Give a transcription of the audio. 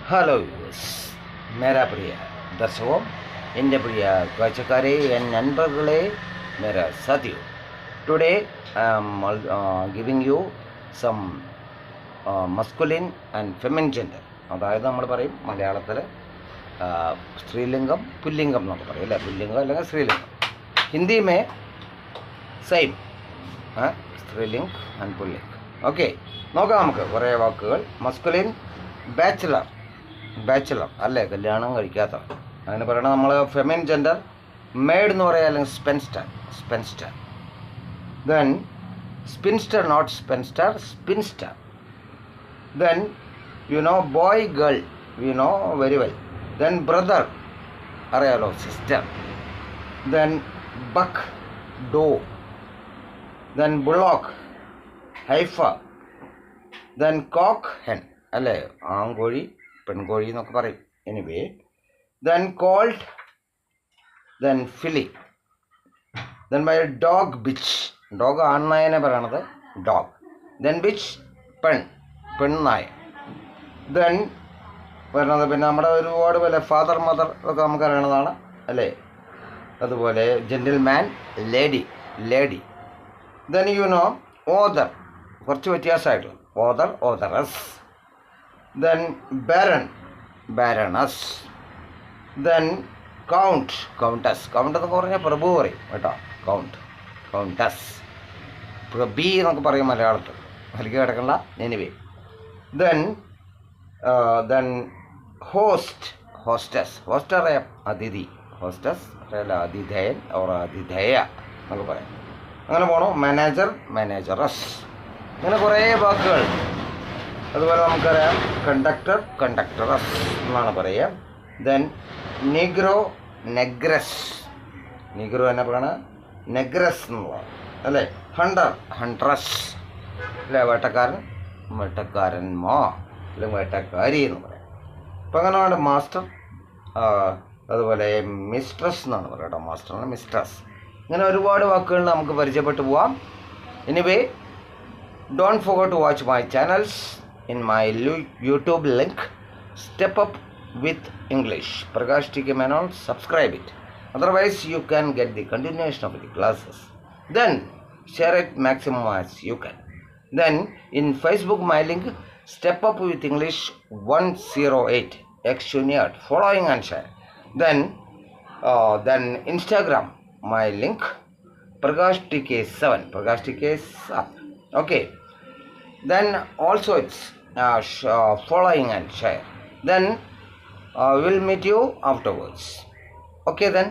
Hello use മേരാ പ്രിയ ദർശകോ എൻ്റെ പ്രിയ കാഴ്ചക്കാരെ and നண்பர்களே മേരാ സാഥിയോ today I am giving you some masculine and feminine gender. അതായത് നമ്മൾ പറയും മലയാളത്തിൽ സ്ത്രീലിംഗം പുല്ലിംഗം എന്നൊക്കെ പറയും അല്ലേ, പുല്ലിംഗം അല്ലെങ്കിൽ സ്ത്രീലിംഗം. Hindi may same സ്ത്രീലിംഗ് and പുല്ലിംഗ്. Okay, നോക്കാം നമുക്ക് കുറേ വാക്കുകൾ. മസ്കുലിൻ ബാച്ചിലർ അല്ലേ, കല്യാണം കഴിക്കാത്ത, അങ്ങനെ പറയണത് നമ്മൾ. ഫെമിൻ ജെൻഡർ മെയ്ഡ് എന്ന് പറയുക, അല്ലെങ്കിൽ സ്പെൻസ്റ്റർ. ദെൻ സ്പിൻസ്റ്റർ, നോട്ട് സ്പെൻസ്റ്റർ, spinster. Then you know boy girl, you know very well. Then brother അറിയാലോ, sister. Then buck, doe. Then bullock, heifer. Then cock, hen അല്ലേ, ആൺകോഴി പെൺകോഴി എന്നൊക്കെ പറയും. Anyway, then colt, then filly. Then ബൈ dog, bitch. Dog ആൺനായനെ പറയണത് dog. Then bitch, പെൺനായ. ദെൻ പറയണത് പിന്നെ നമ്മുടെ ഒരുപാട് പോലെ ഫാദർ മദർ ഒക്കെ നമുക്ക് അറിയണതാണ് അല്ലേ. അതുപോലെ gentleman, lady. Then you know other, കുറച്ച് വ്യത്യാസമായിട്ടുള്ള others. Then baroness. Then countess എന്നൊക്കെ പറഞ്ഞാൽ പ്രഭു പറയും കേട്ടോ, കൗണ്ടസ്. പ്രഭി എന്നൊക്കെ പറയും മലയാളത്തിൽ, അതിലേക്ക് കിടക്കണ്ട. എനിവേ, ദെൻ ഹോസ്റ്റസ് അറിയാം, അതിഥി. ഹോസ്റ്റസ് അറിയാല, അതിഥേയൻ ഓർ അതിഥേയ എന്നൊക്കെ പറയാം. അങ്ങനെ പോകണം. മാനേജറസ്, അങ്ങനെ കുറേ വാക്കുകൾ. അതുപോലെ നമുക്കറിയാം കണ്ടക്ടറസ് എന്നാണ് പറയുക. ദെൻ നെഗ്രസ് എന്നെ പറയണ നെഗ്രസ് എന്നുള്ളതാണ് അല്ലേ. ഹൺട്രസ് അല്ലേ, വേട്ടക്കാരന്മാ അല്ലെങ്കിൽ വേട്ടക്കാരി എന്ന് പറയാം. അപ്പം അങ്ങനെ വേണ്ട. മാസ്റ്റർ, അതുപോലെ മിസ്ട്രസ് എന്നാണ് പറയുക കേട്ടോ, മാസ്റ്ററാണ് മിസ്ട്രസ്. ഇങ്ങനെ ഒരുപാട് വാക്കുകൾ നമുക്ക് പരിചയപ്പെട്ടു പോവാം. Anyway, don't forget to watch my channels in my YouTube link, Step Up with English, Prakash TK Menon. Subscribe it, otherwise you can get the continuation of the classes. Then share it maximum as you can. Then in Facebook my link, Step Up with English 108 X Junior, following and share. Then Instagram my link, Prakash TK7. Okay, then also it's following and share. Then we'll meet you afterwards. Okay then.